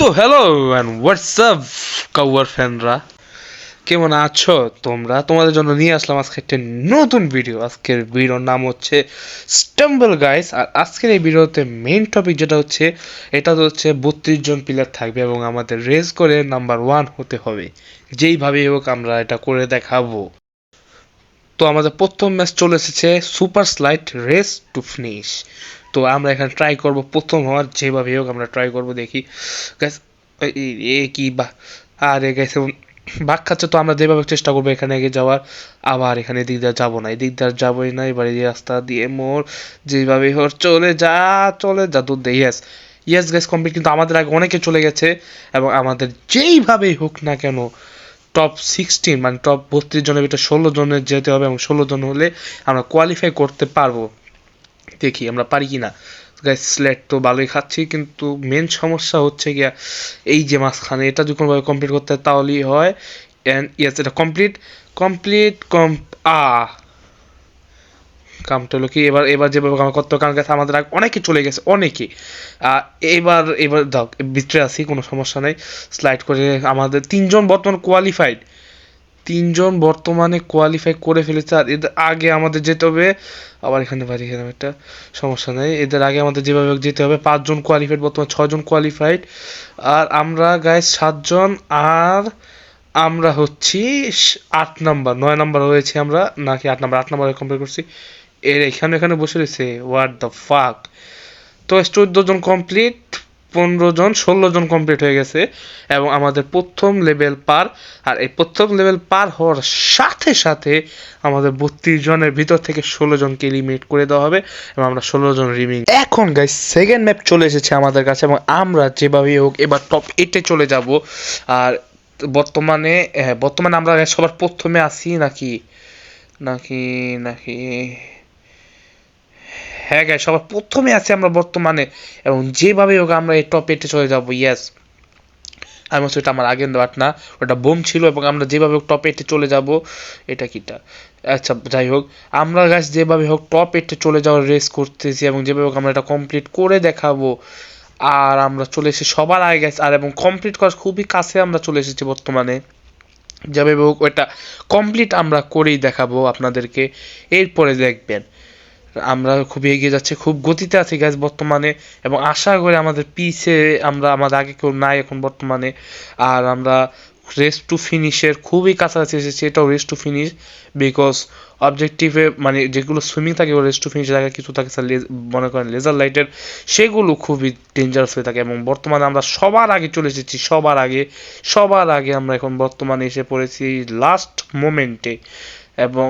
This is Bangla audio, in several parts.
তো হ্যালো অ্যান্ড হোয়াটসঅ্যাপ কাউয়ার ফ্যানরা, কেমন আছো তোমরা? তোমাদের জন্য নিয়ে আসলাম আজকে একটা নতুন ভিডিও। আজকের ভিডিওর নাম হচ্ছে স্টাম্বল গাইস। আর আজকের এই ভিডিওতে মেইন টপিক যেটা হচ্ছে, এটা হচ্ছে 32 জন প্লেয়ার থাকবে এবং আমাদের রেস করে নাম্বার 1 হতে হবে। যেইভাবেই হোক আমরা এটা করে দেখাবো। তো আমাদের প্রথম ম্যাচ চলে এসেছে super slide race to finish. তো আমরা এখানে ট্রাই করব প্রথম হওয়ার, যেভাবে হোক আমরা ট্রাই করব, দেখি গ্যাস এ কি বা আরে গ্যাস বাঘ খাচ্ছে। তো আমরা যেভাবে চেষ্টা করবো এখানে এগিয়ে যাওয়ার। আবার এখানে এদিক দিয়ে যাবো না, এদিক দিয়ে যাবোই না, এবার এই রাস্তা দিয়ে মোড় যেভাবে হোক চলে যা দুধ দেয়। Yes yes gas complete. কিন্তু আমাদের আগে অনেকে চলে গেছে এবং আমাদের যেইভাবেই হোক না কেন টপ 16 মানে টপ 32 জনের ভিতরে 16 জনের যেতে হবে এবং 16 জন হলে আমরা কোয়ালিফাই করতে পারবো। দেখি আমরা পারি কি না। গাইস স্লেট তো ভালোই খাচ্ছি, কিন্তু মেন সমস্যা হচ্ছে গিয়া এই যে মাঝখানে এটা যদি কোনোভাবে কমপ্লিট করতে হয় তাহলেই হয়। অ্যান্ড ইয়েস এটা কমপ্লিট কমপ্লিট কম আ কামটা হলো কি, এবার এবার যেভাবে আমার করতে কারণ গেছে আমাদের অনেকে চলে গেছে অনেকে। এবার এবার দাও ভিতরে আসি, কোনো সমস্যা নেই। স্লাইড করে আমাদের 3 জন বর্তমান কোয়ালিফাইড, 3 জন বর্তমানে কোয়ালিফাই করে ফেলেছে। আর এদের আগে আমাদের যেতে হবে। আবার এখানে বাড়ি, এখানে একটা সমস্যা নেই। এদের আগে আমাদের যেভাবে যেতে হবে। 5 জন কোয়ালিফাইড, বর্তমানে 6 জন কোয়ালিফাইড। আর আমরা গাইস 7 জন। আর আমরা হচ্ছি 8 নাম্বার 9 নাম্বার হয়েছে আমরা, নাকি 8 নাম্বার? 8 নাম্বার কমপ্লিট করছি। এর এখানে এখানে বসে রয়েছে, হোয়াট দ্য ফাক। তো 14 জন কমপ্লিট, 15 জন 16 জন কমপ্লিট হয়ে গেছে এবং আমাদের প্রথম লেভেল পার। আর এই প্রথম লেভেল পার হওয়ার সাথে সাথে আমাদের 32 জনের ভিতর থেকে 16 জনকে এলিমিনেট করে দেওয়া হবে এবং আমরা 16 জন রিমিং। এখন গাইস সেকেন্ড ম্যাপ চলে এসেছে আমাদের কাছে এবং আমরা যেভাবেই হোক এবার টপ 8-এ চলে যাব। আর বর্তমানে বর্তমানে আমরা সবার প্রথমে আছি নাকি নাকি নাকি হ্যাঁ গাইস সবার প্রথমে আছি আমরা বর্তমানে এবং যেভাবে হোক আমরা এই টপ 8-এ চলে যাব। ইয়েস আমি হচ্ছে এটা আমার আগের বাট না, ওটা বোম ছিল এবং আমরা যেভাবে হোক টপ 8-এ চলে যাব। এটা কিটা আচ্ছা যাই হোক, আমরা গাছ যেভাবে হোক টপ 8-এ চলে যাওয়ার রেস করতেছি এবং যেভাবে হোক আমরা এটা কমপ্লিট করে দেখাবো। আর আমরা চলে এসেছি সবার আগে গেছি, আর এবং কমপ্লিট করার খুবই কাছে আমরা চলে এসেছি বর্তমানে। যেভাবে হোক ওটা কমপ্লিট আমরা করেই দেখাবো আপনাদেরকে, এরপরে দেখবেন। আমরা খুব এগিয়ে যাচ্ছি, খুব গতিতে আছি গাইজ বর্তমানে এবং আশা করি আমাদের পিছে আমরা আমাদের আগে কেউ নাই এখন বর্তমানে। আর আমরা রেস টু ফিনিশের খুবই কাছাকাছি এসেছি, এটাও রেস টু ফিনিশ। বিকজ অবজেক্টিভে মানে যেগুলো সুইমিং থাকে রেস টু ফিনিশ থাকে, কিছু থাকে মনে করেন লেজার লাইটের, সেগুলো খুবই ডেঞ্জারাস হয়ে থাকে এবং বর্তমানে আমরা সবার আগে চলে এসেছি, সবার আগে আমরা এখন বর্তমানে এসে পড়েছি লাস্ট মোমেন্টে। এবং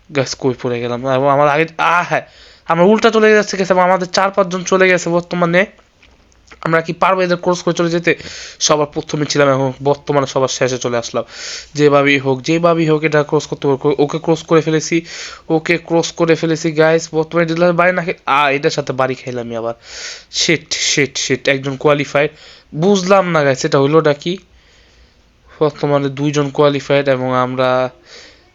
গাছ কই পড়ে গেলাম এবং আমার আগে হ্যাঁ আমরা উল্টা চলে যাচ্ছে গেছে এবং আমাদের 4-5 জন চলে গেছে বর্তমানে। আমরা কি পারবো এদের ক্রস করে চলে যেতে? সবার প্রথমে ছিলাম এবং বর্তমানে সবার শেষে চলে আসলাম। যেভাবেই হোক এটা ক্রস করতে পারবো। ওকে ক্রস করে ফেলেছি গাইস। বর্তমানে ডিলার বাড়ি নাকি এটার সাথে বাড়ি খাইলাম আবার। শিট একজন কোয়ালিফাইড, বুঝলাম না গাইস এটা হইলোটা কি। বর্তমানে 2 জন কোয়ালিফাইড এবং আমরা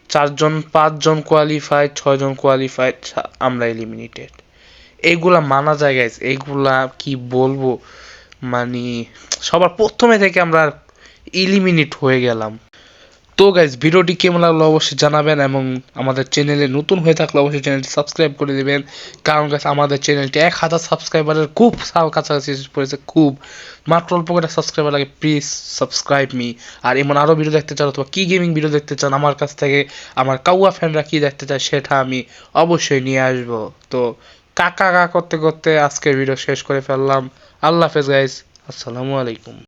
4 জন 5 জন কোয়ালিফাইড, 6 জন কোয়ালিফাইড, আমরা এলিমিনেটেড। এইগুলা মানা যায় গাইস, এইগুলা কি বলবো, মানে সবার প্রথমে থেকে আমরা এলিমিনেট হয়ে গেলাম। তো গাইস ভিডিওটি কেমন লাগলো অবশ্যই জানাবেন এবং আমাদের চ্যানেলে নতুন হয়ে থাকলে অবশ্যই চ্যানেলটি সাবস্ক্রাইব করে দেবেন। কারণ গাইস আমাদের চ্যানেলটি 1000 সাবস্ক্রাইবারের খুব কাছাকাছি পড়েছে, খুব মাত্র অল্প করে সাবস্ক্রাইবার লাগে। Please subscribe me. আর এমন আরও ভিডিও দেখতে চান অথবা কি গেমিং ভিডিও দেখতে চান আমার কাছ থেকে, আমার কাউয়া ফ্যানরা কি দেখতে চায় সেটা আমি অবশ্যই নিয়ে আসবো। তো কাকা করতে করতে আজকের ভিডিও শেষ করে ফেললাম। আল্লাহ হাফেজ গাইস, আসসালামু আলাইকুম।